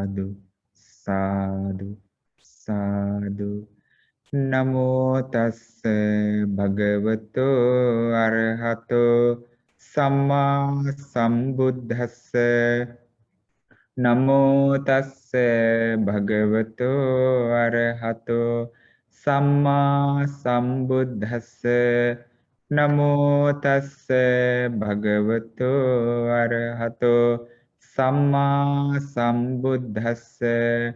Sadhu, sadhu, sadhu. Namo tassa bhagavato arahato samma sambuddhassa. Namo tassa bhagavato arahato samma sambuddhassa. Namo tassa bhagavato arahato samma sambuddhassa.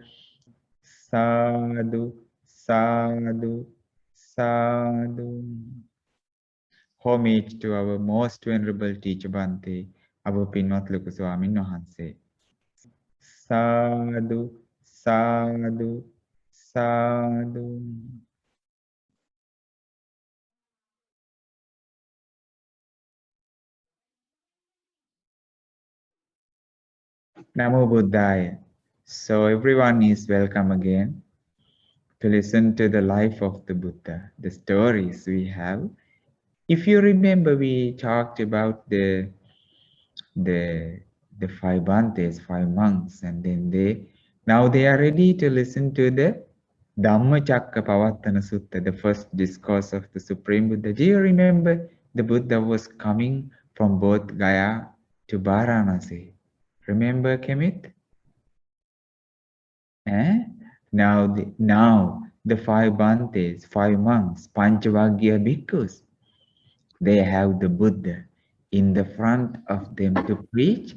Sadhu, sadhu, sadhu. Homage to our most venerable teacher Bhante, our Pinvat Loku Swamin Wahanse. Sadhu, sadhu, sadhu. Namo Buddhaya. So everyone is welcome again to listen to the life of the Buddha, the stories we have. If you remember, we talked about the five Bhantes, five monks, and then now they are ready to listen to the Dhammacakkappavattana Sutta, the first discourse of the Supreme Buddha. Do you remember the Buddha was coming from both Gaya to Varanasi? Remember, Kemit? Now the five Bhantes, five monks, Panchavagya bhikkhus, they have the Buddha in the front of them to preach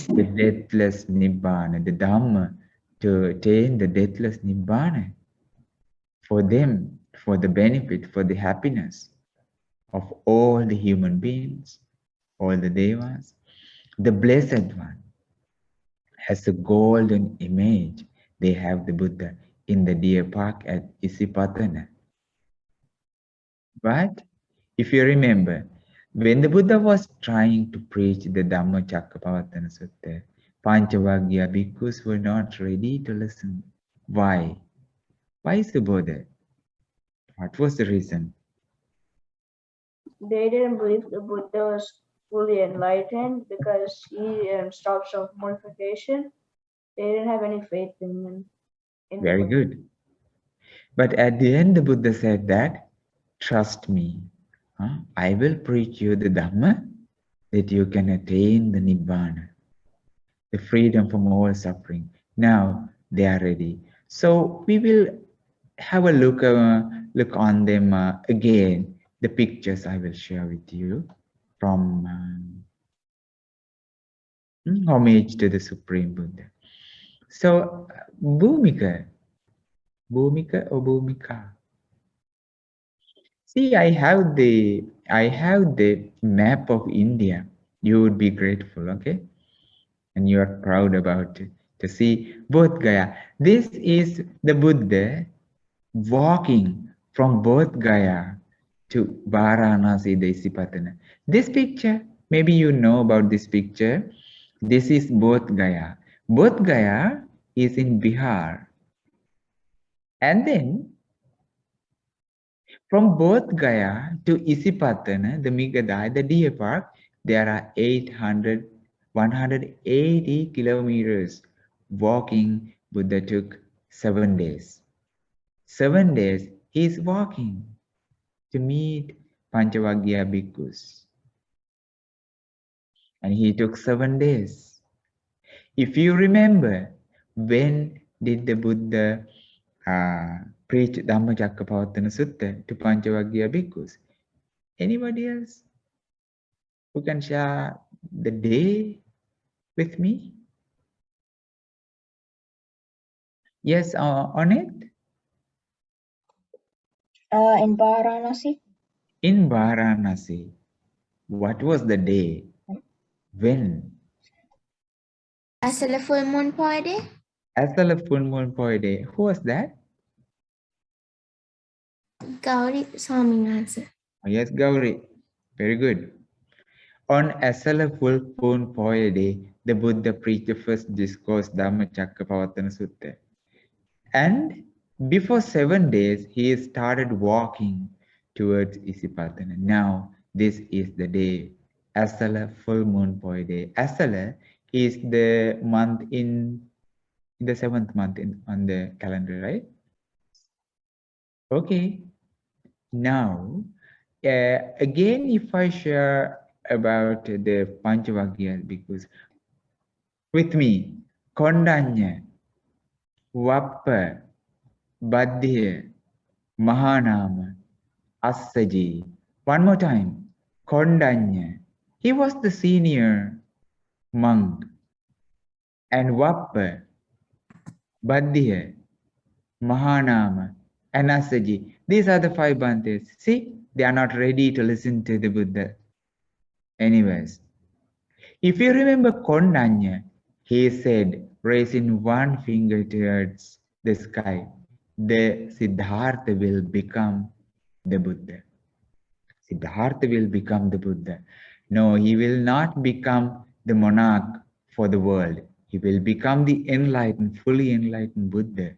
the deathless Nibbana, the Dhamma, to attain the deathless Nibbana for them, for the benefit, for the happiness of all the human beings, all the Devas. The Blessed One has a golden image. They have the Buddha in the deer park at Isipatana. But if you remember, when the Buddha was trying to preach the Dhammacakkappavattana Sutta, Panchavagya bhikkhus were not ready to listen. Why? Why is the Buddha? What was the reason? They didn't believe the Buddha was fully enlightened because he stopped self-mortification. They didn't have any faith in him. Very good. But at the end, the Buddha said that, trust me, I will preach you the Dhamma that you can attain the Nibbana, the freedom from all suffering. Now they are ready. So we will have a look on them again. The pictures I will share with you from homage to the Supreme Buddha. So Bhumika or Bhumika. See, I have the map of India. You would be grateful, okay? And you are proud about it. To see Bodh Gaya. This is the Buddha walking from Bodh Gaya to Varanasi, the Isipatana. This picture, maybe you know about this picture. This is Bodh Gaya. Bodh Gaya is in Bihar. And then from Bodh Gaya to Isipatana, the Migadai, the deer park, there are 180 kilometers. Walking, Buddha took 7 days. 7 days he is walking to meet Panchavagya bhikkhus. And he took 7 days. If you remember, when did the Buddha preach Dhammacakkappavattana Sutta to Panchavagya bhikkhus? Anybody else who can share the day with me? Yes, on it? In Varanasi. In Varanasi. What was the day? When? Asala full moon day? Asala full moon day. Who was that? Gauri Swaminathan. Oh, yes, Gauri. Very good. On Asala full moon day, the Buddha preached the first discourse, Dhammacakkappavattana Sutta. And before 7 days, he started walking towards Isipatana. Now, this is the day, Asala full moon day. Asala is the month in in the 7th month on the calendar, right? Okay. Now, again, if I share about the Panchavagya, because with me, Kondanya, Vappa, Badhya, Mahanama, Assaji. One more time. Kondanya. He was the senior monk. And Vappa, Badhya, Mahanama, and Assaji. These are the 5 Bhantes. See, they are not ready to listen to the Buddha. Anyways, if you remember Kondanya, he said, raising one finger towards the sky, the Siddhartha will become the Buddha. Siddhartha will become the Buddha. No, he will not become the monarch for the world. He will become the enlightened, fully enlightened Buddha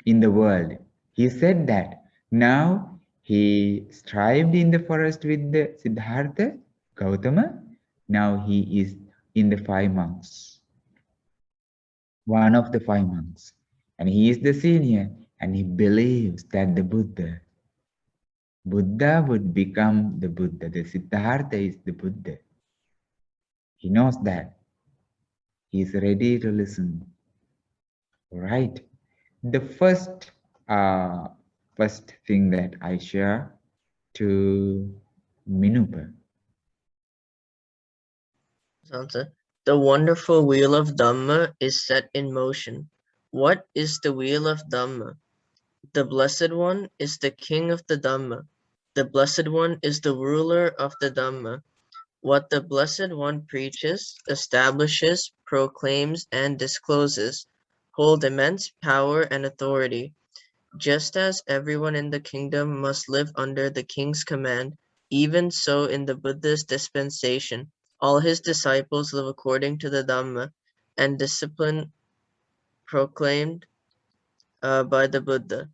in the world. He said that. Now he strived in the forest with the Siddhartha, Gautama. Now he is in the 5 monks, one of the 5 monks. And he is the senior, and he believes that the Buddha would become the Buddha. The Siddhartha is the Buddha. He knows that. He is ready to listen. Right. The first thing that I share to Minupa. Santa, the wonderful wheel of Dhamma is set in motion. What is the wheel of Dhamma? The Blessed One is the king of the Dhamma. The Blessed One is the ruler of the Dhamma. What the Blessed One preaches, establishes, proclaims, and discloses hold immense power and authority. Just as everyone in the kingdom must live under the king's command, even so in the Buddha's dispensation, all his disciples live according to the Dhamma and discipline proclaimed by the Buddha.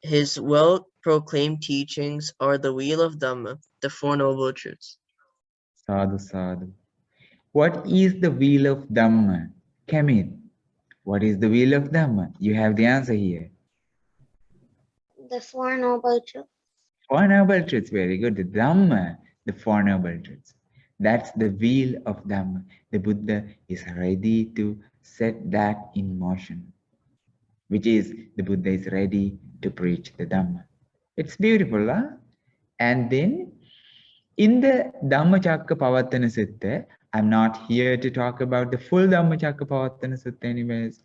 His well-proclaimed teachings are the wheel of Dhamma, the Four Noble Truths. Sadhu, sadhu. What is the wheel of Dhamma? Kamit, what is the wheel of Dhamma? You have the answer here. The Four Noble Truths. 4 Noble Truths, very good. The Dhamma, the 4 Noble Truths. That's the wheel of Dhamma. The Buddha is ready to set that in motion, which is the Buddha is ready to preach the Dhamma. It's beautiful, huh? And then in the Dhammacakkappavattana Sutta, I'm not here to talk about the full Dhammacakkappavattana Sutta anyways,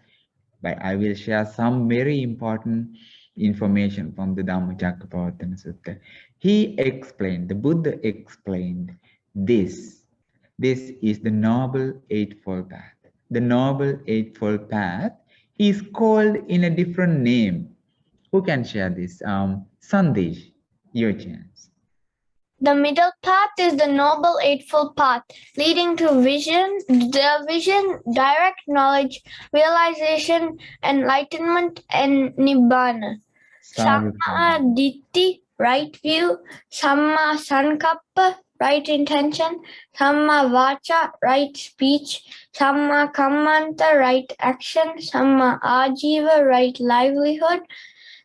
but I will share some very important information from the Dhammacakkappavattana Sutta. The Buddha explained this. This is the Noble Eightfold Path. The Noble Eightfold Path is called in a different name. Who can share this? Sandesh, your chance. The middle path is the Noble Eightfold Path, leading to vision, direct knowledge, realization, enlightenment, and Nibbana. Sadhu, Samma Ditti, right view. Samma Sankappa, right intention. Samma Vacha, right speech. Samma Kammanta, right action. Samma Ajiva, right livelihood.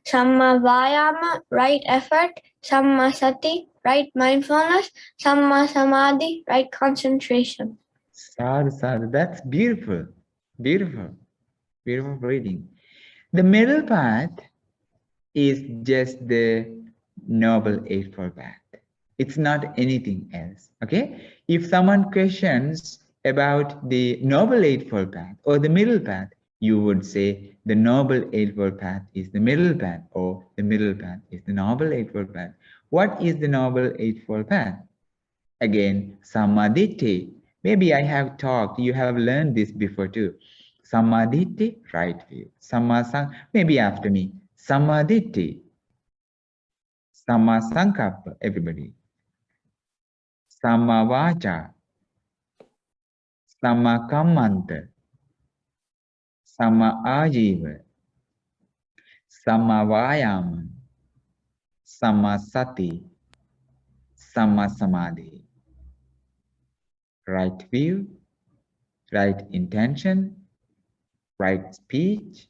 Samma Vayama, right effort. Samma Sati, right mindfulness. Samma Samadhi, right concentration. Sadhu, sadhu. That's beautiful. Beautiful. Beautiful reading. The middle path is just the Noble Eightfold Path. It's not anything else. Okay? If someone questions about the Noble Eightfold Path or the middle path, you would say the Noble Eightfold Path is the middle path, or the middle path is the Noble Eightfold Path. What is the Noble Eightfold Path? Again, Samadhi. Maybe I have talked, you have learned this before too. Samadhi, right view. Sammasang, maybe after me. Samadhi, Sammasankappa, everybody. Sammavacha, Sammakamanta, Sammaajiva, Sammavayama, Sammasati, Sammasamadhi. Right view, right intention, right speech,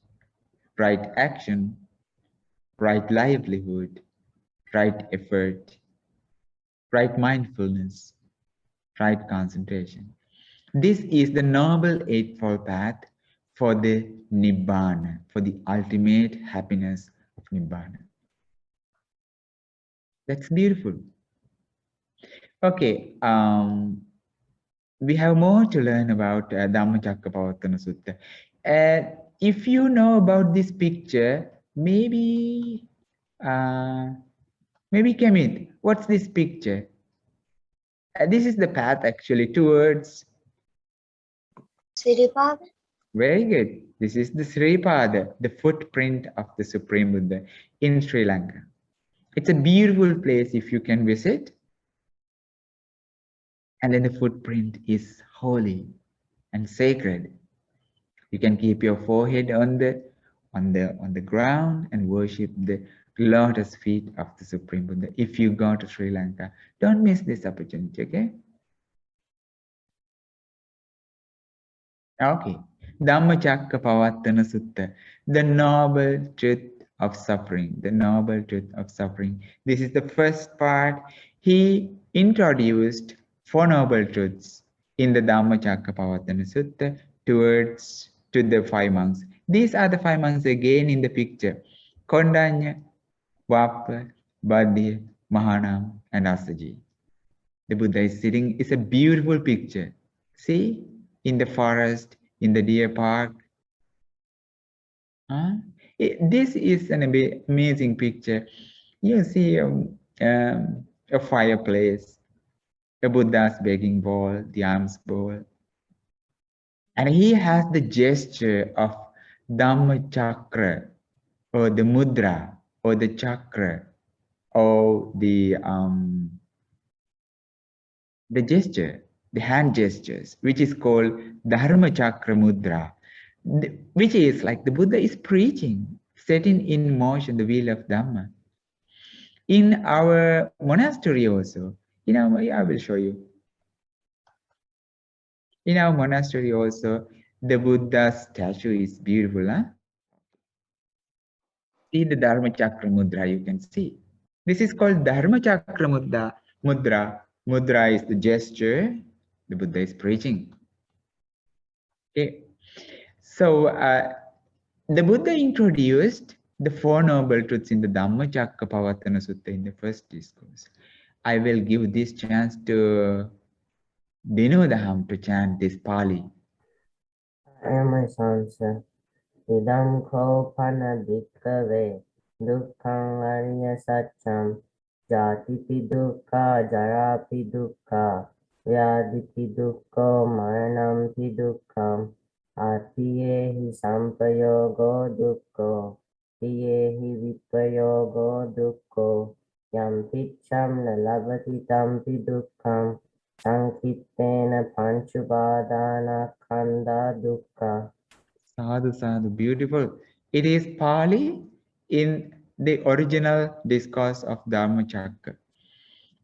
right action, right livelihood, right effort, right mindfulness, right concentration. This is the noble eightfold path for the Nibbana, for the ultimate happiness of Nibbana. That's beautiful. Okay, we have more to learn about Dhammacakkappavattana Sutta. If you know about this picture, maybe Kemit, what's this picture? This is the path actually towards. Sripada? Very good. This is the Sripada, the footprint of the Supreme Buddha in Sri Lanka. It's a beautiful place if you can visit. And then the footprint is holy and sacred. You can keep your forehead on the ground and worship the lotus feet of the Supreme Buddha. If you go to Sri Lanka, don't miss this opportunity, okay? Okay. Dhammacakkappavattana Sutta, the noble truth of suffering, the noble truth of suffering. This is the first part. He introduced four noble truths in the Dhammacakkappavattana Sutta to the five monks. These are the five monks again in the picture. Kondanya, Vappa, Badhi, Mahanam, and Asaji. The Buddha is sitting. It's a beautiful picture. See? In the forest, in the deer park. This is an amazing picture. You see a fireplace, a Buddha's begging bowl, the alms bowl. And he has the gesture of Dhamma chakra, or the mudra, or the chakra, or the gesture, the hand gestures, which is called Dharma Chakra Mudra, which is like the Buddha is preaching, setting in motion the wheel of Dhamma. In our monastery also, I will show you. In our monastery also, the Buddha statue is beautiful. Huh? See the Dharma Chakra Mudra, you can see. This is called Dharma Chakra Mudra. Mudra is the gesture the Buddha is preaching. Okay. So the Buddha introduced the Four Noble Truths in the Dhammacakkappavattana Sutta in the first discourse. I will give this chance to Dinodaham to chant this Pali. I am my sons. Idam ko panadikave dukkhaṃ arya satcham jatipi dukkha jarapi dukkha vyadipi dukkha maranampi dukkham atiyehi sampayogo dukkho tiyehi vipayogo dukkho yam piccam na labati tampi dukkham sankitena panchubādhāna khanda dukkha. Sadhu, sadhu, beautiful. It is Pali in the original discourse of Dhammacakka.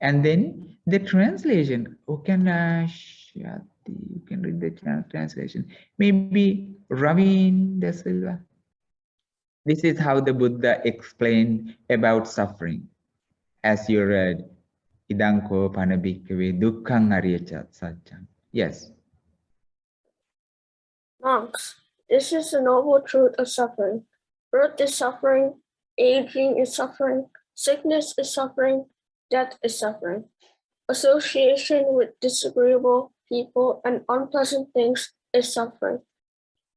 And then the translation, you can read the translation. Maybe Ravin De Silva. This is how the Buddha explained about suffering. As you read, Idanko Panabhikkhave Dukkhang Arya Satcham. Yes. Monks, this is the noble truth of suffering. Birth is suffering, aging is suffering, sickness is suffering, death is suffering. Association with disagreeable people and unpleasant things is suffering.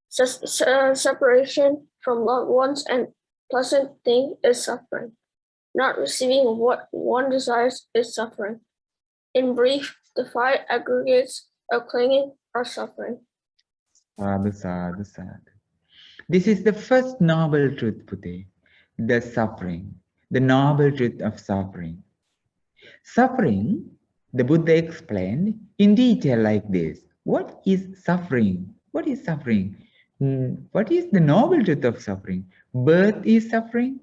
Separation from loved ones and pleasant thing is suffering. Not receiving what one desires is suffering. In brief, the five aggregates of clinging are suffering. Sadhu, sadhu, sadhu. This is the first noble truth, Pute, the suffering, the noble truth of suffering. Suffering, the Buddha explained in detail like this. What is suffering? What is suffering? What is the noble truth of suffering? Birth is suffering.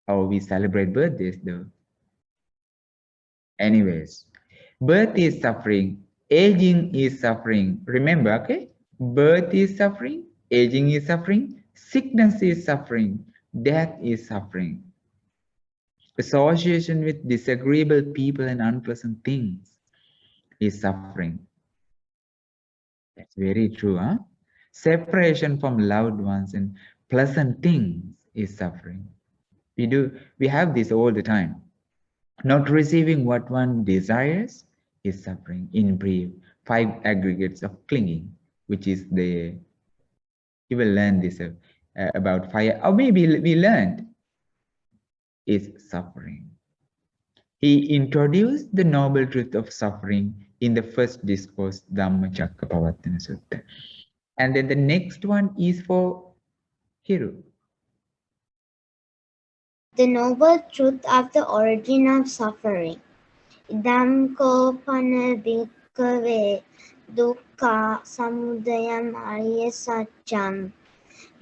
Oh, we celebrate birthdays though. Anyways, birth is suffering. Aging is suffering. Remember, okay? Birth is suffering. Aging is suffering, sickness is suffering, death is suffering. Association with disagreeable people and unpleasant things is suffering. That's very true, huh? Separation from loved ones and pleasant things is suffering. We have this all the time. Not receiving what one desires is suffering. In brief, 5 aggregates of clinging, which is the, you will learn this about fire, or maybe we learned, is suffering. He introduced the noble truth of suffering in the first discourse, Dhamma Chakkapavatana Sutta. And then the next one is for Hiru. The noble truth of the origin of suffering. Idam ko pana bhikkhave dukkha samudayam arya satcham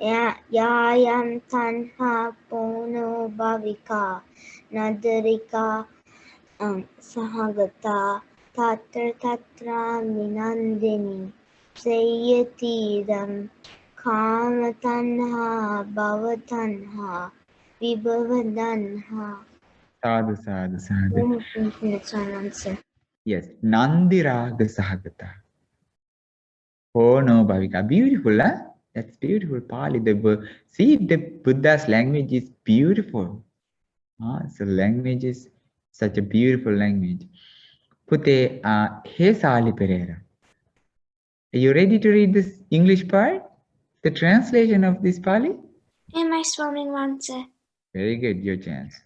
yayam tanha pono bhavika nadarika sahagata tatra tatra minandini sayyatidam kama tanha bhava tanha vibhava tanha. Sadhu, sadhu, sadhu. That's one answer. Yes, Nandiraga Sahagata. Oh no, Bhavika. Beautiful, huh? That's beautiful, Pali. See, the Buddha's language is beautiful. So language is such a beautiful language. Pute, hey Sali Pereira. Are you ready to read this English part? The translation of this Pali? Am I swimming once? Very good, your chance.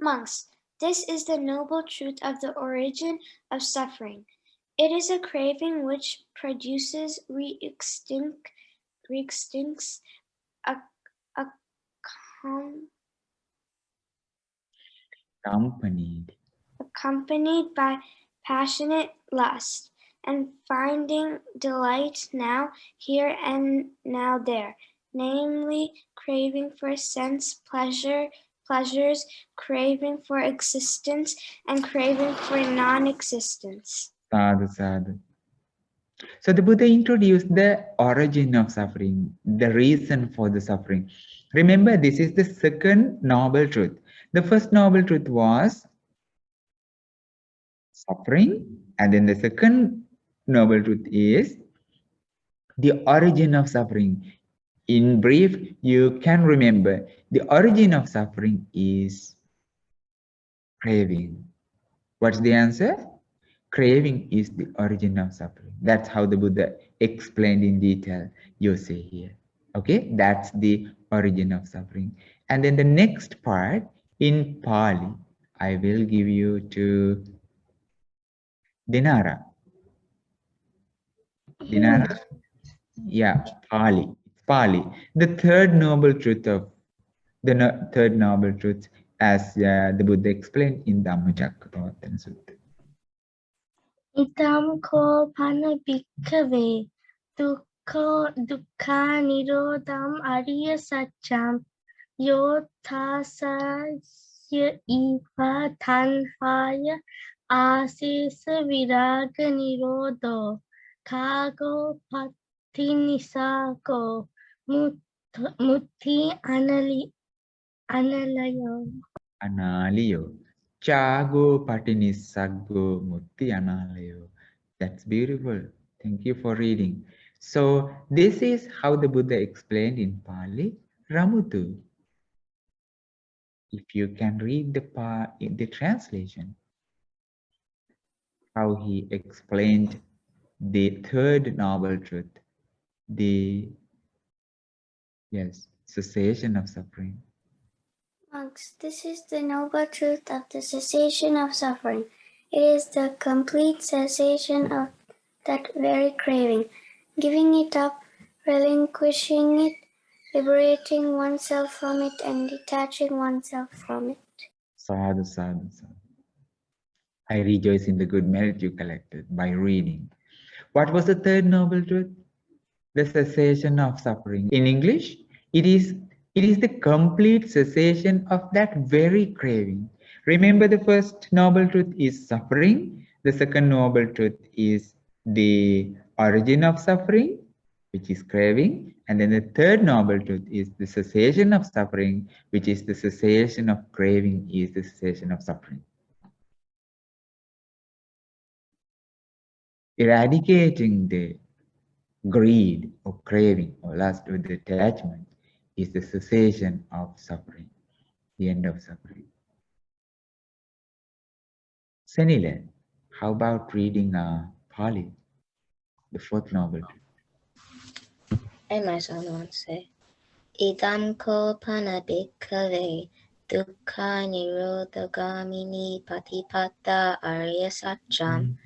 Monks, this is the noble truth of the origin of suffering. It is a craving which produces re-extincts accompanied by passionate lust, and finding delight now here and now there, namely craving for sense pleasures, craving for existence, and craving for non-existence. Sadhu, sadhu. So the Buddha introduced the origin of suffering, the reason for the suffering. Remember, this is the second noble truth. The first noble truth was suffering, and then the second noble truth is the origin of suffering. In brief, you can remember the origin of suffering is craving. What's the answer? Craving is the origin of suffering. That's how the Buddha explained in detail, you say here. Okay, that's the origin of suffering. And then the next part in Pali, I will give you to Dinara. Dinara? Yeah, Pali. Pali. The third noble truth of third noble truth, as the Buddha explained in Dhamma Chakkapavatana Sutta. Idam ko pana bhikkhave dukkha nirodham arya satcham yothasaya iva tanhaya asesa viraga nirodho kago patinisako mutti analayo. Analayo. Chago patinisaggo mutti analayo. That's beautiful. Thank you for reading. So this is how the Buddha explained in Pali, Ramutu. If you can read the translation, how he explained the third noble truth, the cessation of suffering. Monks, this is the noble truth of the cessation of suffering. It is the complete cessation of that very craving, giving it up, relinquishing it, liberating oneself from it, and detaching oneself from it. Sadhu, sadhu, sadhu. I rejoice in the good merit you collected by reading. What was the third noble truth? The cessation of suffering. In English, it is the complete cessation of that very craving. Remember, the first noble truth is suffering. The second noble truth is the origin of suffering, which is craving. And then the third noble truth is the cessation of suffering, which is the cessation of craving, is the cessation of suffering. Eradicating the greed or craving or lust or the attachment is the cessation of suffering, the end of suffering. Senile, how about reading Pali, the fourth noble truth? I myself want to say, Idam ko pana bhikkhave dukkha nirodhagamini patipata arya satcham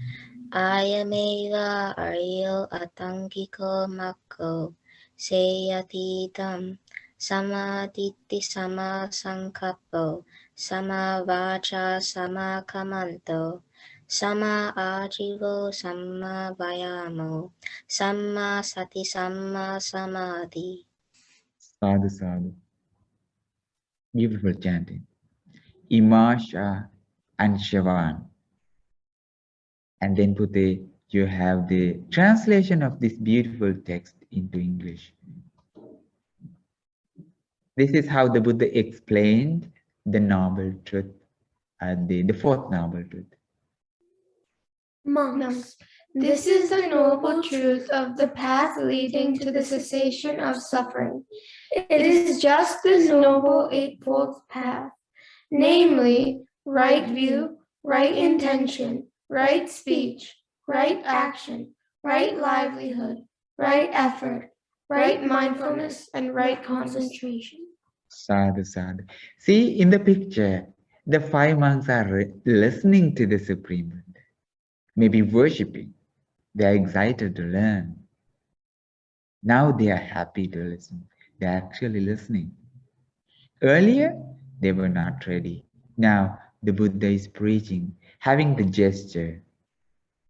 ayameva aryo atangiko makko seyatidam samaditi sama sankappo sama vacha sama kamanto sama ajivo sama vayamo sama sati sama samadhi. Sadhu, sadhu. Beautiful chanting. Imasha and Shavan. And then Pute, you have the translation of this beautiful text into English. This is how the Buddha explained the noble truth, the fourth noble truth. Monks, this is the noble truth of the path leading to the cessation of suffering. It is just this noble eightfold path, namely, right view, right intention, right speech, right action, right livelihood, right effort, right mindfulness, and right concentration. Sadhu, sadhu. See in the picture, the 5 monks are listening to the Supreme Buddha, maybe worshipping. They are excited to learn. Now they are happy to listen. They are actually listening. Earlier, they were not ready. Now the Buddha is preaching, having the gesture,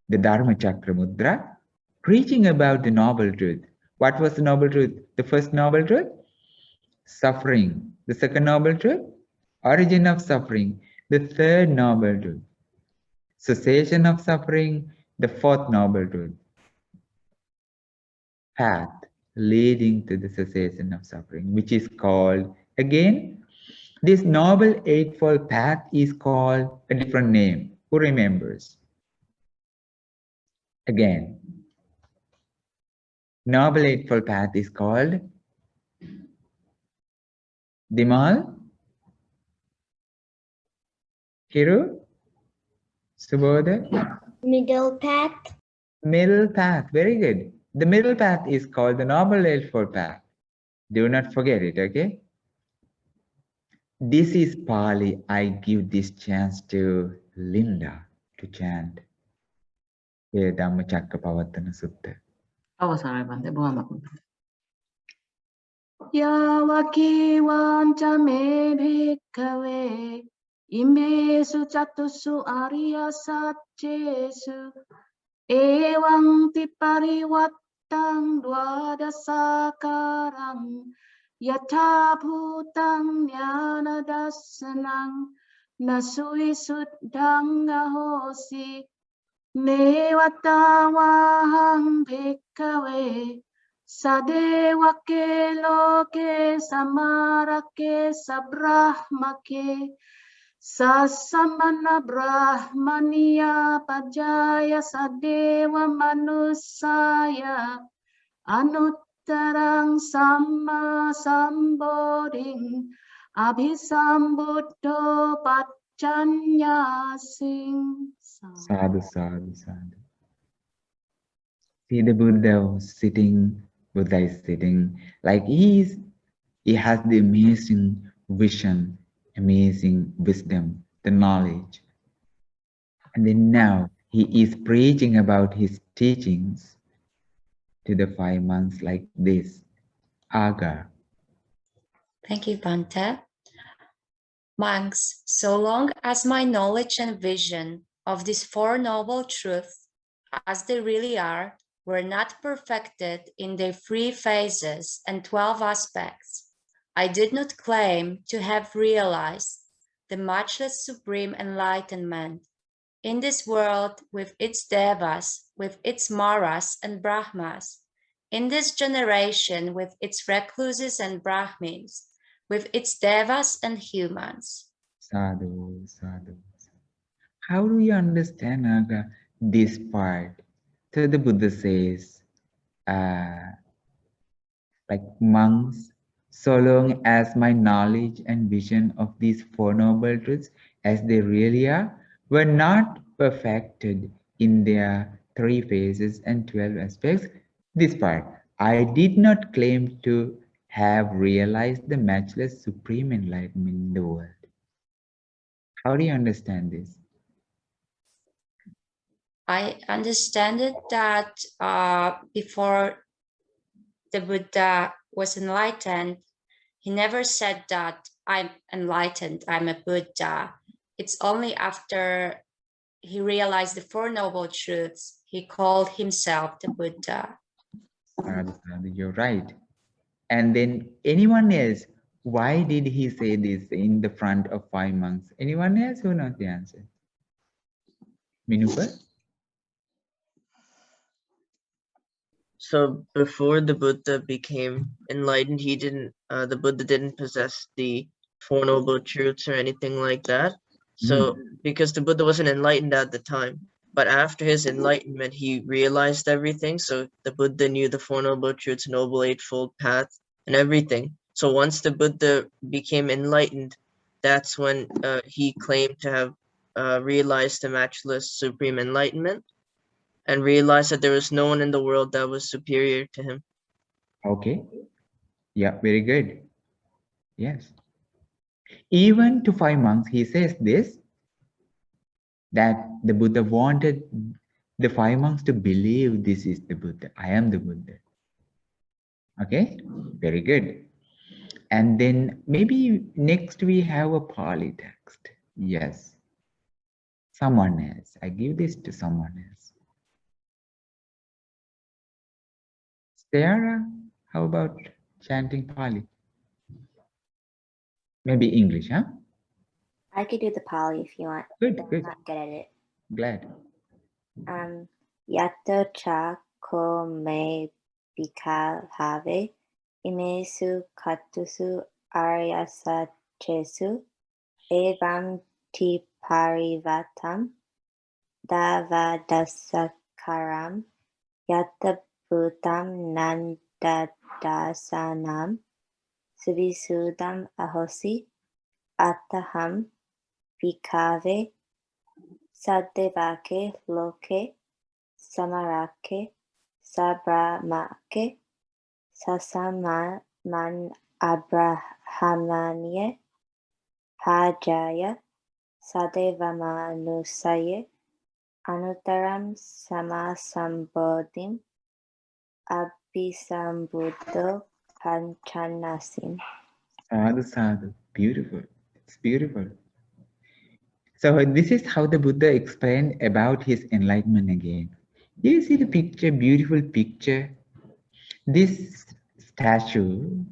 the Dharma Chakra Mudra, preaching about the noble truth. What was the noble truth? The first noble truth? Suffering. The second noble truth? Origin of suffering. The third noble truth? Cessation of suffering. The fourth noble truth? Path leading to the cessation of suffering, which is called, again, this noble eightfold path is called a different name. Who remembers? Again, noble eightfold path is called Dimal, Kiru, Subodha? Middle path. Middle path, very good. The middle path is called the noble eightfold path. Do not forget it, okay? This is Pali. I give this chance to Linda to chant the Dhammacakkappavattana Sutta. අවසරයි බන්දේ බොහොම යවකේවං ච මේ භික්ඛවේ ඉමේසු චතුසු ආර්ය සත්‍යේසු එවං තිපරිවත්තං ද්වාදසාකාරං යථා භූතං ඥාන දස්සනං නසුයි සුද්ධං අහෝසි Nevatawahan bhikkhave sadevake loke samarake sabrahmake sasamana brahmaniya pajaya sadeva manusaya anuttarang samma sambodhing abhisambuddho pacchanyasing. Sadhu, sadhu, sadhu. See the Buddha is sitting like he has the amazing vision, amazing wisdom, the knowledge. And then now he is preaching about his teachings to the 5 months like this. Aga. Thank you, Bhante. Monks, so long as my knowledge and vision of these 4 noble truths, as they really are, were not perfected in their 3 phases and 12 aspects, I did not claim to have realized the matchless supreme enlightenment in this world with its devas, with its maras and brahmas, In this generation, with its recluses and Brahmins, with its devas and humans. Sadhu, sadhu. How do you understand, Naga, this part? So the Buddha says, like monks, so long as my knowledge and vision of these Four Noble Truths as they really are were not perfected in their 3 phases and 12 aspects, this part, I did not claim to have realized the matchless supreme enlightenment in the world. How do you understand this? I understand it that before the Buddha was enlightened, he never said that I'm enlightened, I'm a Buddha. It's only after he realized the Four Noble Truths, he called himself the Buddha. You're right. And then anyone else, why did he say this in the front of 5 monks? Anyone else who knows the answer? Minupa? So before the Buddha became enlightened, the Buddha didn't possess the Four Noble Truths or anything like that. So because the Buddha wasn't enlightened at the time, but after his enlightenment, he realized everything. So the Buddha knew the Four Noble Truths, Noble Eightfold Path, and everything. So once the Buddha became enlightened, that's when he claimed to have realized the matchless supreme enlightenment, and realized that there was no one in the world that was superior to him. Okay. Yeah, very good. Yes. Even to 5 monks, he says this, that the Buddha wanted the 5 monks to believe this is the Buddha. I am the Buddha. Okay, very good. And then maybe next we have a Pali text. Yes. Someone else. I give this to someone else. Sarah, how about chanting Pali? Maybe English, huh? I could do the Pali if you want. Good, I'm good. not good at it. Glad. Yato cha ko me bikal have imesu katusu aryasa chesu evam ti parivatam davadasakaram yata bhutam nandadasanam suvisudam ahosi ataham vikave sadevake loke samarake sabramake sasaman abrahamanye hajaya sadevamanusaye anuttaram samasambodhim abhisambuddho panchanasim. Sadhu, sadhu. Beautiful. It's beautiful. So this is how the Buddha explained about his enlightenment again. Do you see the picture, beautiful picture? This statue,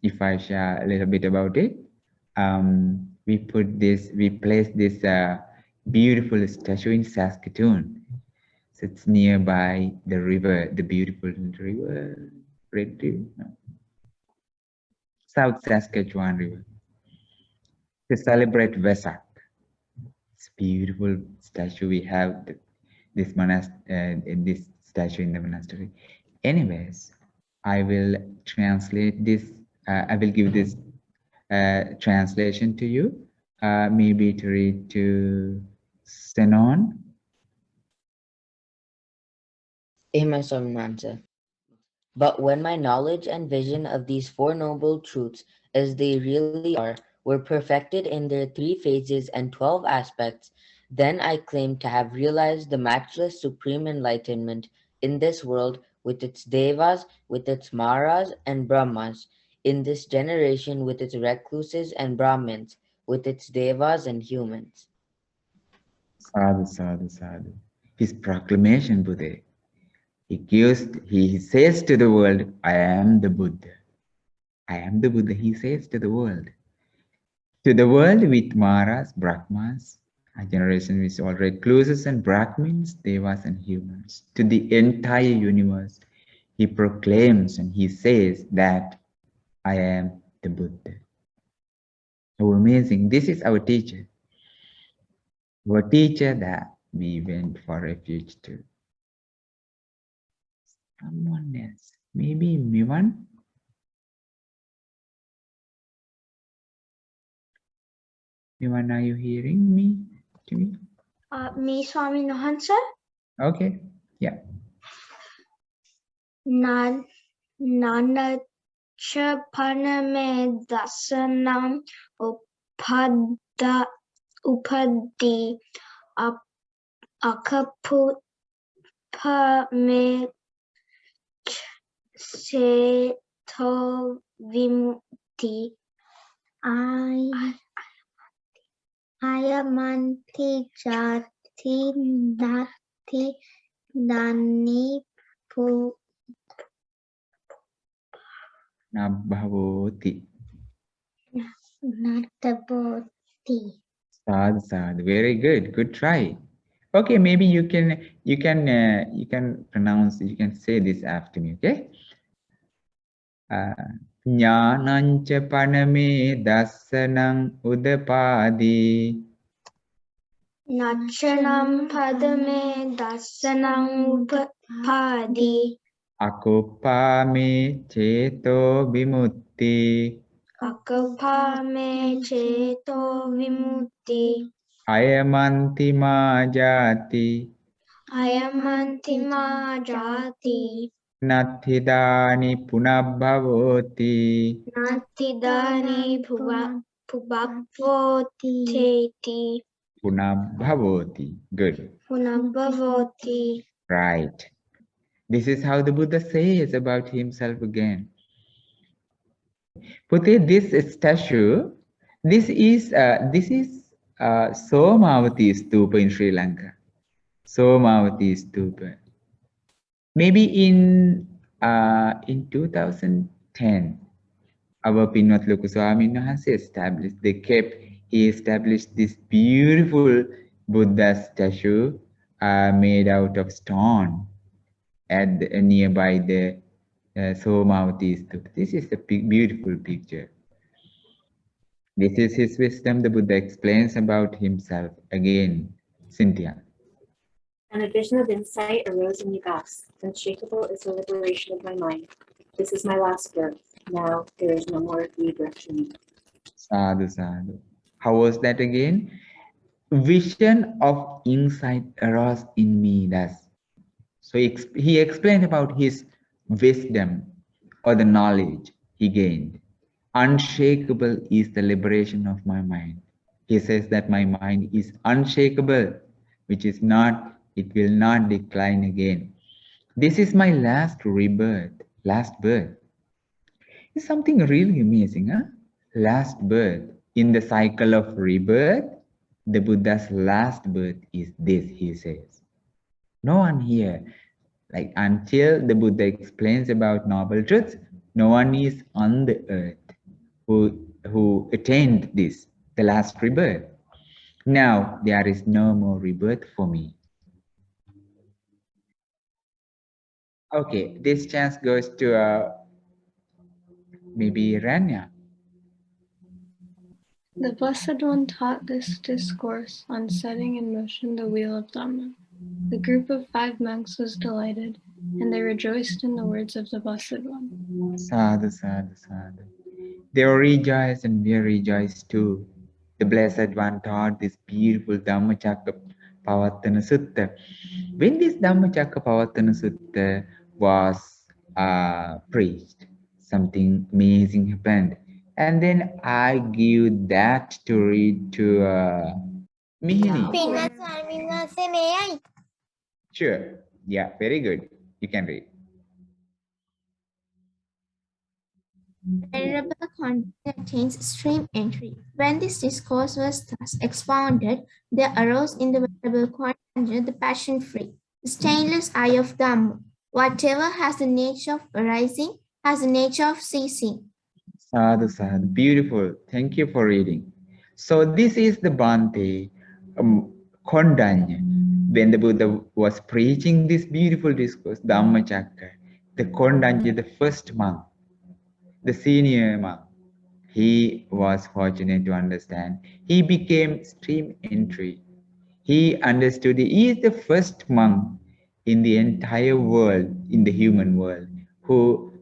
if I share a little bit about it, we place this beautiful statue in Saskatoon. So it's nearby the river, the beautiful river, Red River, no. South Saskatchewan River, to celebrate Vesak. It's a beautiful statue. We have this statue in the monastery. Anyways, I will translate this. I will give this translation to you. Maybe to read to Senon. But when my knowledge and vision of these Four Noble Truths, as they really are, were perfected in their 3 phases and 12 aspects, then I claim to have realized the matchless supreme enlightenment in this world with its devas, with its maras and brahmas, in this generation with its recluses and brahmins, with its devas and humans. Sadhu, sadhu, sadhu. His proclamation, Buddha. He says to the world, I am the Buddha. I am the Buddha, he says to the world. To the world with maras, brahmas, Our generation is all recluses and Brahmins, devas and humans. To the entire universe, he proclaims and he says that I am the Buddha. So amazing. This is our teacher. Our teacher that we went for refuge to. Someone else. Maybe Mivan? Mivan, are you hearing me? To me? Me, Swami Nahansa. Okay. Yeah. Nanacha Paname Dasanam Upadi Akaputpa Me Seto Vimuti Ayamanti Jati Nati Nani Pu Nabhavoti. Nataboti. Sad, sad. Very good. Good try. Okay, maybe you can pronounce, you can say this after me, okay? Jnanancha paname dassanam udapadi. Nachanam padame dasanam upadi. Akupame ceto vimutti. Akapame cheto vimuti. Ayamanti ma jati. Ayamantima jati. Nathidani punabhavoti. Natidani pubhavoti. Punabhavoti. Good. Punabhavoti. Right. This is how the Buddha says about himself again. Pute, this statue, this is Somavati Stupa in Sri Lanka. Somavati Stupa. Maybe in 2010, our Pinwat Lokuswami established. He established this beautiful Buddha statue made out of stone at nearby the Somavati Stupa. This is a beautiful picture. This is his wisdom. The Buddha explains about himself again. Cynthia. And a vision of insight arose in me thus. Unshakable is the liberation of my mind. This is my last birth. Now there is no more rebirth for me. Sadhu, sadhu. How was that again? Vision of insight arose in me thus. So he explained about his wisdom or the knowledge he gained. Unshakable is the liberation of my mind. He says that my mind is unshakable, which is not, it will not decline again. This is my last rebirth, last birth. It's something really amazing, huh? Last birth. In the cycle of rebirth, the Buddha's last birth is this, he says. No one here, like until the Buddha explains about noble truths, no one is on the earth who attained this, the last rebirth. Now there is no more rebirth for me. Okay, this chance goes to maybe Rania. The Blessed One taught this discourse on setting in motion the wheel of Dhamma. The group of 5 monks was delighted, and they rejoiced in the words of the Blessed One. Sadhu, sadhu, sadhu. They were rejoiced and we rejoiced too. The Blessed One taught this beautiful Dhammacakkappavattana Sutta. When this Dhammacakkappavattana Sutta was preached, something amazing happened. And then I give that to read to Mihini. Sure. Yeah, very good. You can read. Venerable content attains extreme entry. When this discourse was thus expounded, there arose in the Venerable content the passion-free, stainless eye of Dhamma. Whatever has the nature of arising has the nature of ceasing. Sadhu, sadhu. Beautiful. Thank you for reading. So this is the Bhante Kondanya, when the Buddha was preaching this beautiful discourse, Dhammacakka, the Kondanya, the first monk, the senior monk, he was fortunate to understand. He became stream entry. He understood he is the first monk in the entire world, in the human world, who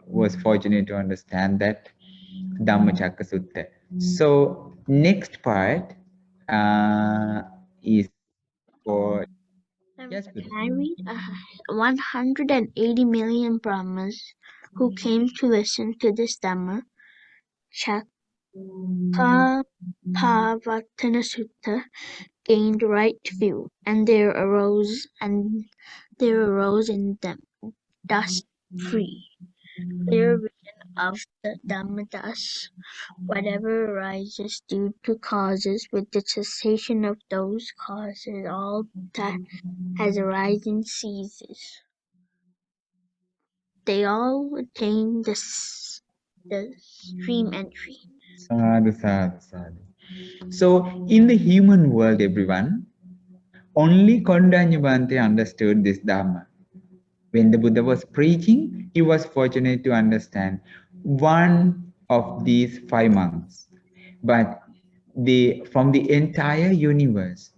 was fortunate to understand that Dhammacakka Sutta. So next part is for yes, Can I read? 180 million Brahmas who came to listen to this Dhamma Chakkapavatana Sutta gained right view, and there arose in them dust free, clear vision of the Dhamma. Thus, whatever arises due to causes, with the cessation of those causes, all that has arisen ceases. They all attain the stream entry. sadhu, sadhu, sadhu. So in the human world, everyone, only Kondanya understood this Dhamma. When the Buddha was preaching, he was fortunate to understand one of these 5 monks. But from the entire universe,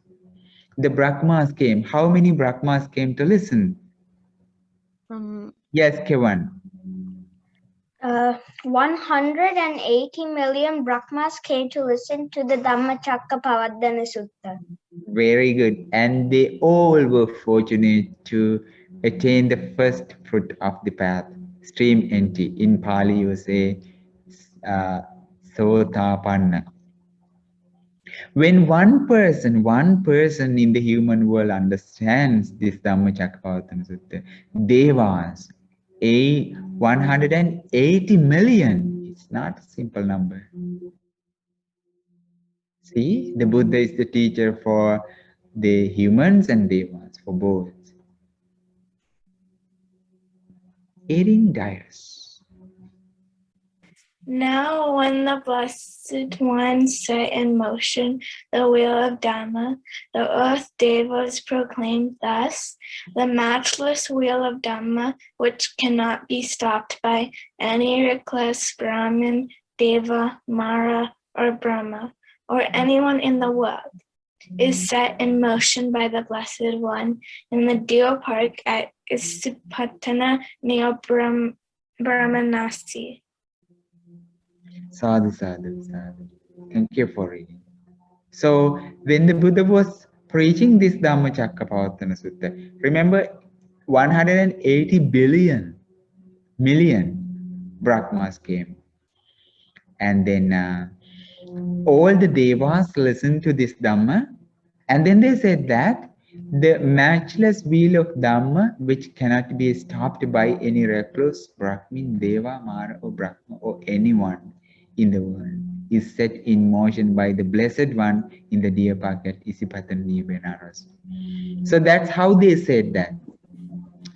the Brahmas came. How many Brahmas came to listen? Yes, Kevan. 180 million Brahmas came to listen to the Dhammacakkappavattana Sutta. Very good. And they all were fortunate to attain the first fruit of the path, stream entry. In Pali, you say Sotapanna. When one person in the human world understands this Dhammacakkappavattana Sutta, Devas, 180 million. It's not a simple number. See, the Buddha is the teacher for the humans and Devas, for both. Eating Darius. Now, when the Blessed One set in motion the wheel of Dhamma, the earth Devas proclaimed thus: the matchless wheel of Dhamma, which cannot be stopped by any reckless Brahmin, Deva, Mara, or Brahma, or anyone in the world, is set in motion by the Blessed One in the deer park at Istipatana near Brahmanasi. Sadhu, sadhu, sadhu. Thank you for reading. So, when the Buddha was preaching this Dhammacakkappavattana Sutta, remember 180 million Brahmas came. And then all the Devas listened to this Dhamma. And then they said that the matchless wheel of Dhamma, which cannot be stopped by any recluse, Brahmin, Deva, Mara, or Brahma, or anyone in the world, is set in motion by the Blessed One in the deer park at Isipatana Benares. So that's how they said that.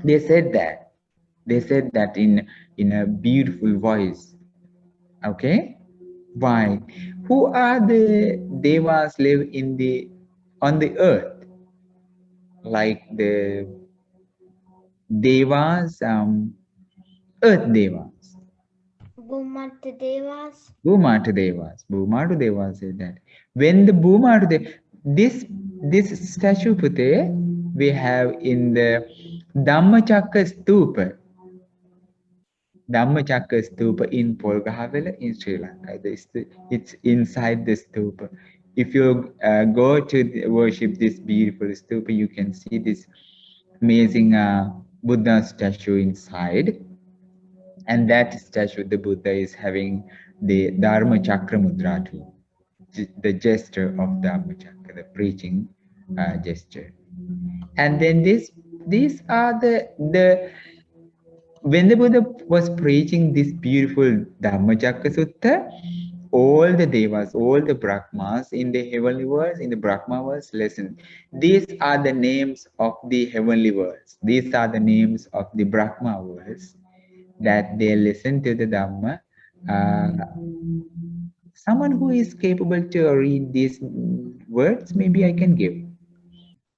They said that. They said that in a beautiful voice. Okay? Why? Who are the Devas live on the earth? Like the Devas, earth Devas. Bhumata Devas. Bhumata Devas. Bhumata Devas said that. When the Bhumata Devas, this statue Pute, we have in the Dhammacakka Stupa. Dhammacakka Stupa in Polgahavela in Sri Lanka. It's inside the stupa. If you go to worship this beautiful stupa, you can see this amazing Buddha statue inside. And that statue, the Buddha is having the Dharma Chakra Mudra too, the gesture of Dharma Chakra, the preaching gesture. And then these are the when the Buddha was preaching this beautiful Dhammacakka Sutta, all the Devas, all the Brahmas in the heavenly worlds, in the Brahma worlds, listen. These are the names of the heavenly worlds. These are the names of the Brahma worlds that they listen to the Dhamma Someone who is capable to read these words, maybe I can give.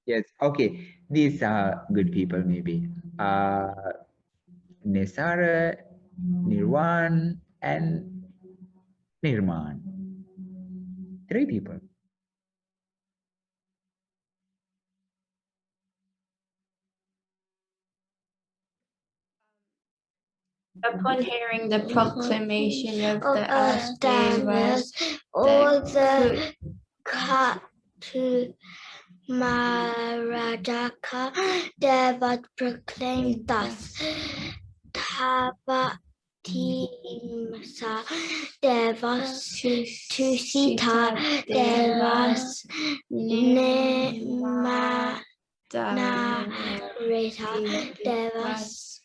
Yes, okay. These are good people, maybe. Nesara, Nirwan, and Nirman. 3 people. Upon hearing the proclamation of the Dhammas, Asdevas, all the Maradaka Devas proclaimed thus. Tavatimsa Devas, Tusita Devas, Nemanarita Devas,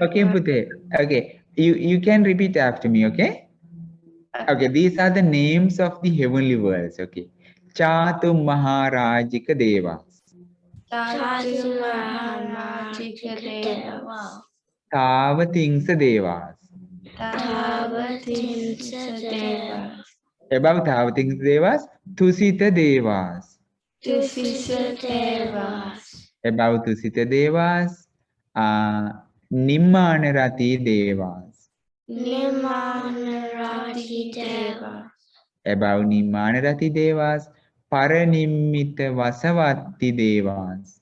Okay, Pute. Okay, you can repeat after me, okay? Okay, these are the names of the heavenly worlds, okay? Chatu Maharajika Devas. Chatu Maharajika Devas, Tavatingsa Devas. Tavatimsa Devas, Above Tavatingsa Devas, Tusita Devas. Tusisa Devas, Above Tusita Devas, Nimmanarati Devas. Nimanarati Devas, Above Nimmanarati Devas, Paranimita Vasavati Devas.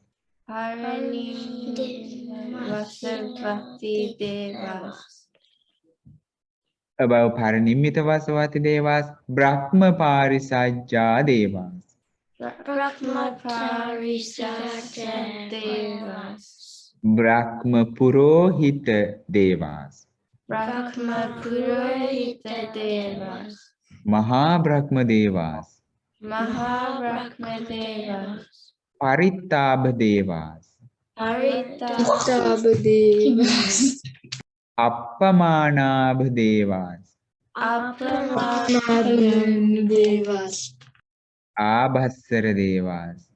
Vasavati Devas, Above Paranimita Vasavati Devas, Brahma Parisajja Devas. Brahma Parisajja Devas, Brahma Purohita Devas. Brahma Purohita Devas, Mahabrahma Devas. Mahabrahma Devas, Parittabha Devas. Parittabha Devas, Appamanabha Devas. Appamanabha Devas, Abhassara Devas.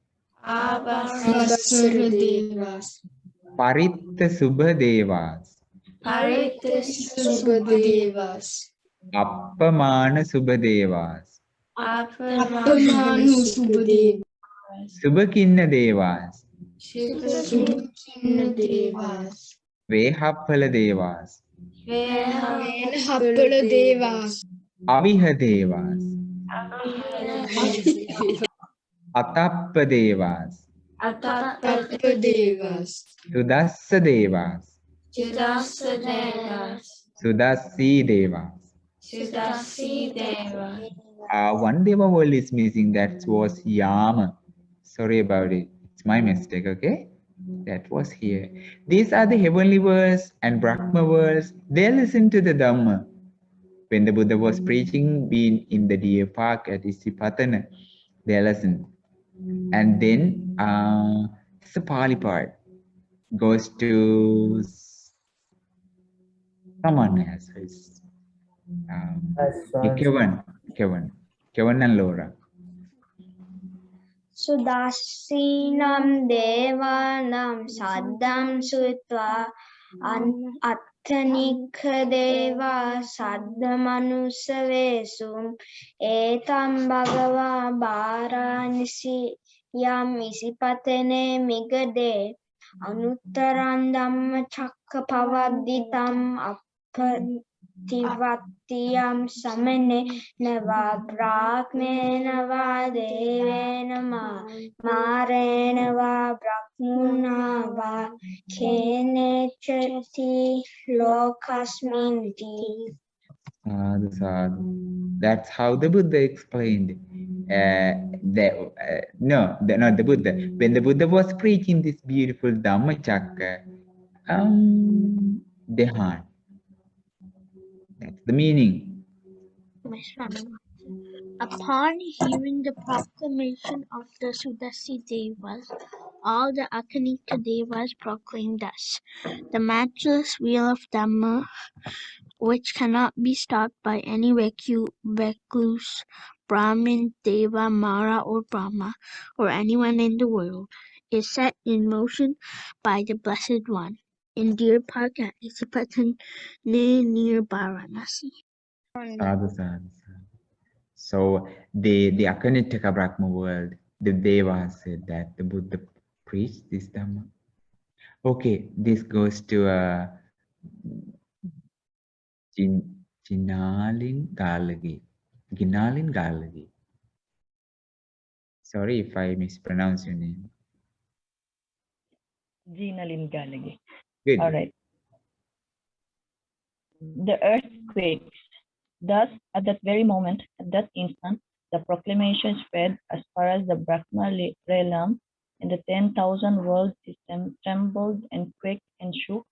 Abhasara Devas, Paritta Subha Devas. Parita Subha Devas, Appamana Subha Devas. Appamanu Subha Devas, Subhakinna Devas. Subhakinna Devas, Vehappala Devas. Vehappala Devas, Aviha Devas. Atappa Devas. Atappa Devas, Sudassa Devas. Sudasa Devas, Sudassi Devas. Sudasi Devas, One Deva world is missing. That was Yama. Sorry about it. It's my mistake, okay? That was here. These are the heavenly worlds and Brahma worlds. They listen to the Dhamma. When the Buddha was preaching, being in the deer park at Isipatana, they listened. And then it's the Pali part. Goes to someone else. It's, Kevin and Laura. Sudasinam devanam saddam sutva attanika deva saddamanusavesu etam bhagava bharanisi yam isipatene migade anuttarang dhamma chakka pavadditam Tivatiyam samane nava brahmena va devena marena va brahmuna va kenechati lokasminti. That's how the Buddha explained. Not the Buddha. When the Buddha was preaching this beautiful Dhamma Chakra, Dehan. That's the meaning. Upon hearing the proclamation of the Sudasi Devas, all the Akanika Devas proclaimed thus: the matchless wheel of Dhamma, which cannot be stopped by any recluse, Brahmin, Deva, Mara, or Brahma, or anyone in the world, is set in motion by the Blessed One in Deer Park at Isipatan near Varanasi. Sadhu, sadhu, sadhu. So the Akanitaka Brahma world, the Devas said that the Buddha preached this Dhamma. Okay, this goes to Ginalin Galagi. Ginalin Galagi. Sorry if I mispronounce your name. Ginalin Galagi. Good. All right. The earth quakes. Thus, at that very moment, at that instant, the proclamation spread as far as the Brahma realm, and the 10,000 world system trembled and quaked and shook.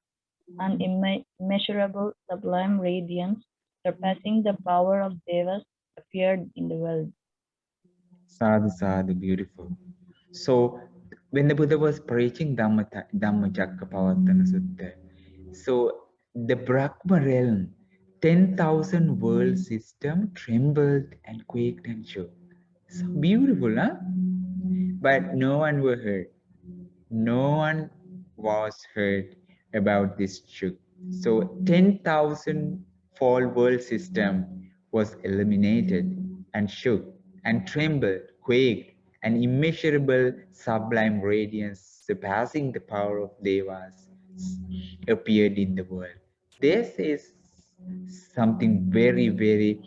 An immeasurable sublime radiance, surpassing the power of Devas, appeared in the world. Sadhu, sadhu, beautiful. So when the Buddha was preaching Dhammacakkappavattana Sutta, so the Brahma realm, 10,000 world system trembled and quaked and shook. So beautiful, huh? But no one was hurt. No one was hurt about this shook. So 10,000 fold world system was eliminated and shook and trembled, quaked, an immeasurable sublime radiance surpassing the power of Devas appeared in the world. This is something very, very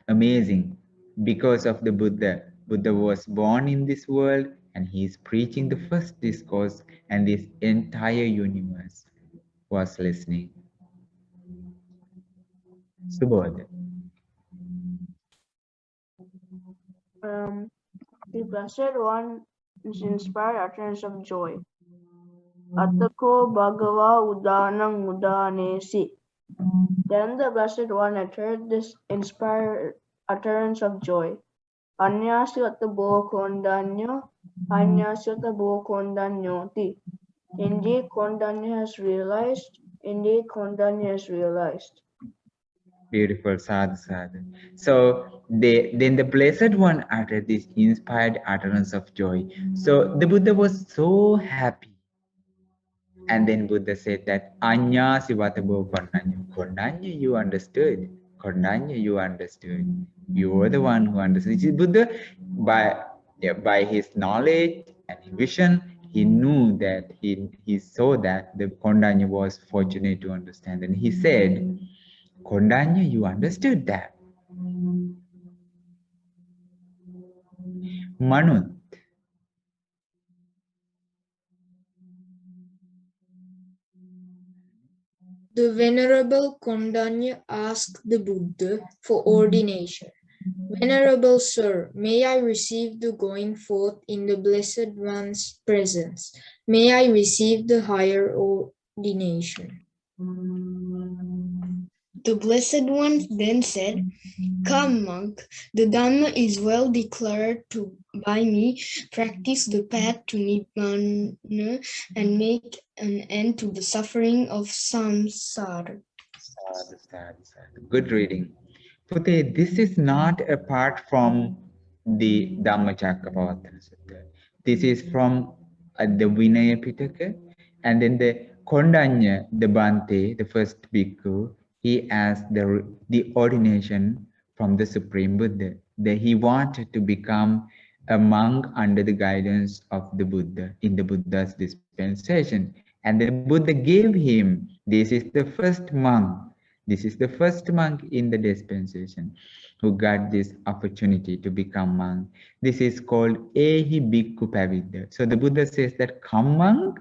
amazing because of the Buddha. Buddha was born in this world and he is preaching the first discourse, and this entire universe was listening. Subodh. The Blessed One is inspired utterance of joy. Attako Bhagava Udanang Udanesi. Then the Blessed One uttered this inspired utterance of joy. Anyasyata bo kondanyo, anyasyata bo kondanyoti. Indeed, Kondanya has realized. Indeed, Kondanya has realized. Beautiful, sadhu, sadhu. So then the Blessed One uttered this inspired utterance of joy. So the Buddha was so happy. And then Buddha said that Anya Sivatabo Kondanya. Kondanya, you understood. Kondanya, you understood. You were the one who understood. See, Buddha, by his knowledge and vision, he knew that he saw that the Kondanya was fortunate to understand. And he said, Kondanya, you understood that. Manut. The Venerable Kondanya asked the Buddha for ordination. Venerable Sir, may I receive the going forth in the Blessed One's presence? May I receive the higher ordination? The Blessed One then said, Come, monk, the Dhamma is well declared by me. Practice the path to Nibbana and make an end to the suffering of samsara. Good reading. Pute, this is not apart from the Dhammacakkappavattana Sutta. This is from the Vinaya Pitaka, and then the Kondanya, the Bhante, the first bhikkhu, he asked the ordination from the Supreme Buddha, that he wanted to become a monk under the guidance of the Buddha in the Buddha's dispensation. And the Buddha gave him, this is the first monk. This is the first monk in the dispensation who got this opportunity to become monk. This is called Ehi Bhikkhu Pavidya. So the Buddha says that come monk,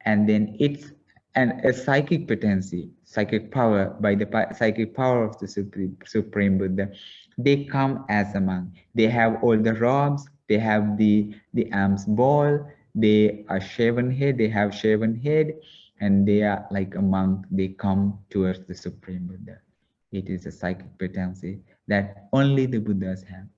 and then it's a psychic potency, psychic power, by the psychic power of the Supreme Buddha. They come as a monk. They have all the robes, they have the arms ball, they are shaven head, they have shaven head, and they are like a monk. They come towards the Supreme Buddha. It is a psychic potency that only the Buddhas have.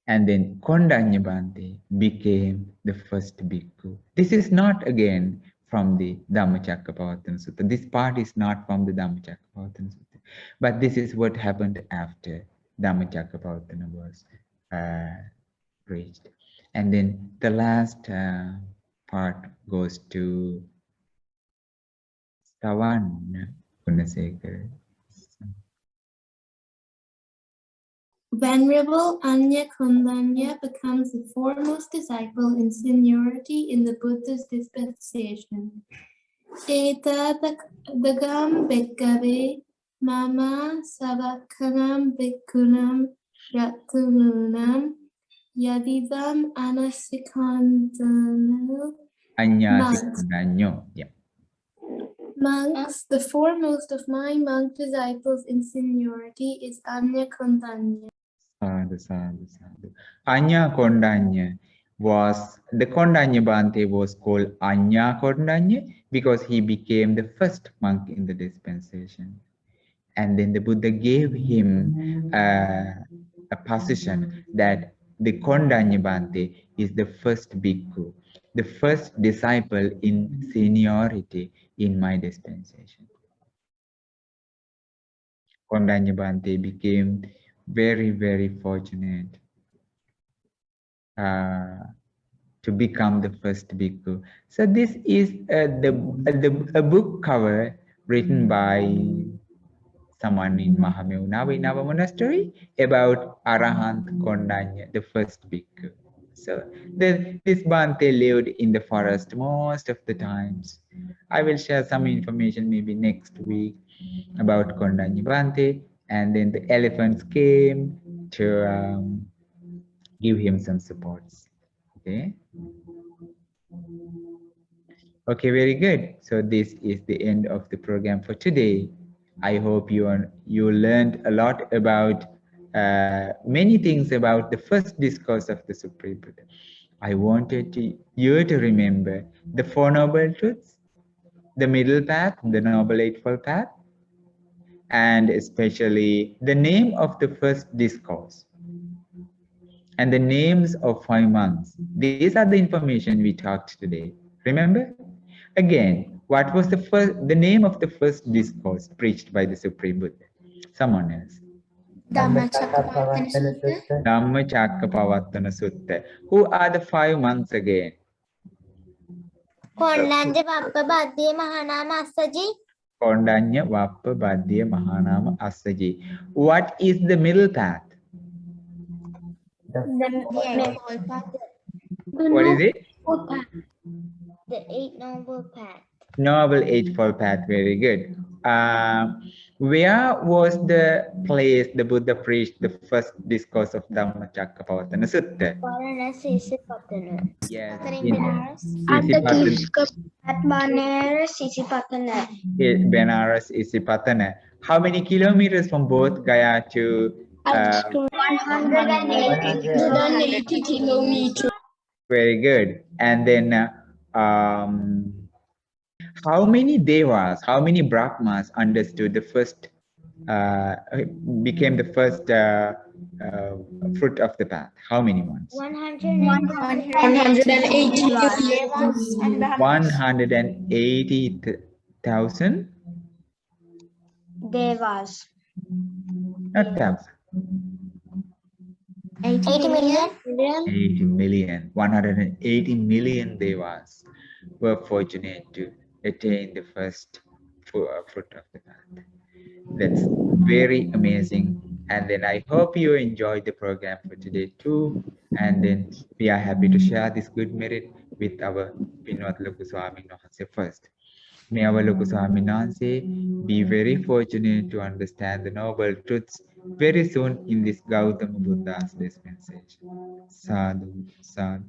And then Kondanya Bhante became the first bhikkhu. This is not again from the Dhammacakkappavattana Sutta. This part is not from the Dhammacakkappavattana Sutta. But this is what happened after Dhammacakkappavattana was preached. And then the last part goes to Savan Gunasekara. Venerable Anya Kondanya becomes the foremost disciple in seniority in the Buddha's dispensation. Eta dagam bhikkhave mama savakanam bhikkhunam ratununam yadivam anasikandanu. Anyasikandano. Yeah. Monks, the foremost of my monk disciples in seniority is Anya Kondanya. Sadhu, sadhu, sadhu. Anya Kondanya was, the Kondanya Bhante was called Anya Kondanya because he became the first monk in the dispensation. And then the Buddha gave him a position that the Kondanya Bhante is the first bhikkhu, the first disciple in seniority in my dispensation. Kondanya Bhante became very, very fortunate to become the first bhikkhu. So this is a book cover written by someone in Mahamevnawa in our monastery about Arahant Kondanya, the first bhikkhu. So this Bhante lived in the forest most of the times. I will share some information maybe next week about Kondanya Bhante, and then the elephants came to give him some supports. Okay. Okay, very good. So this is the end of the program for today. I hope you learned a lot about many things about the first discourse of the Supreme Buddha. I wanted you to remember the Four Noble Truths, the Middle Path, the Noble Eightfold Path, and especially the name of the first discourse and the names of 5 monks. These are the information we talked today. Remember? Again, what was the name of the first discourse preached by the Supreme Buddha? Someone else. Dhammacakkappavattana Sutta. Who are the 5 monks again? Kondanya Vappa Bhaddiya Mahanama Assaji. Kondanya Vappa Bhaddiya Mahanama Assaji. What is the middle path? The Eightfold Path. What is it? The Eight Noble Path. Noble Eightfold Path, very good. Where was the place the Buddha preached the first discourse of Dhammacakkappavattana Sutta? Varanasi, Sisipatana. Yes, At Banaras, Sisipatana. Benares, Isipatana. How many kilometers from both Gaya to 180 kilometers. Very good. And then how many devas, how many brahmas understood the first, became the first fruit of the path? How many ones? 180,000 Devas. not thousand. 80 million. 80 million. 180 million devas were fortunate to attain the first fruit of the path. That's very amazing. And then I hope you enjoyed the program for today too. And then we are happy to share this good merit with our Pinwat Loku Swamin Wahanse first. May our Loku Swamin Wahanse be very fortunate to understand the noble truths very soon in this Gautama Buddha's dispensation. Sadhu, sadhu.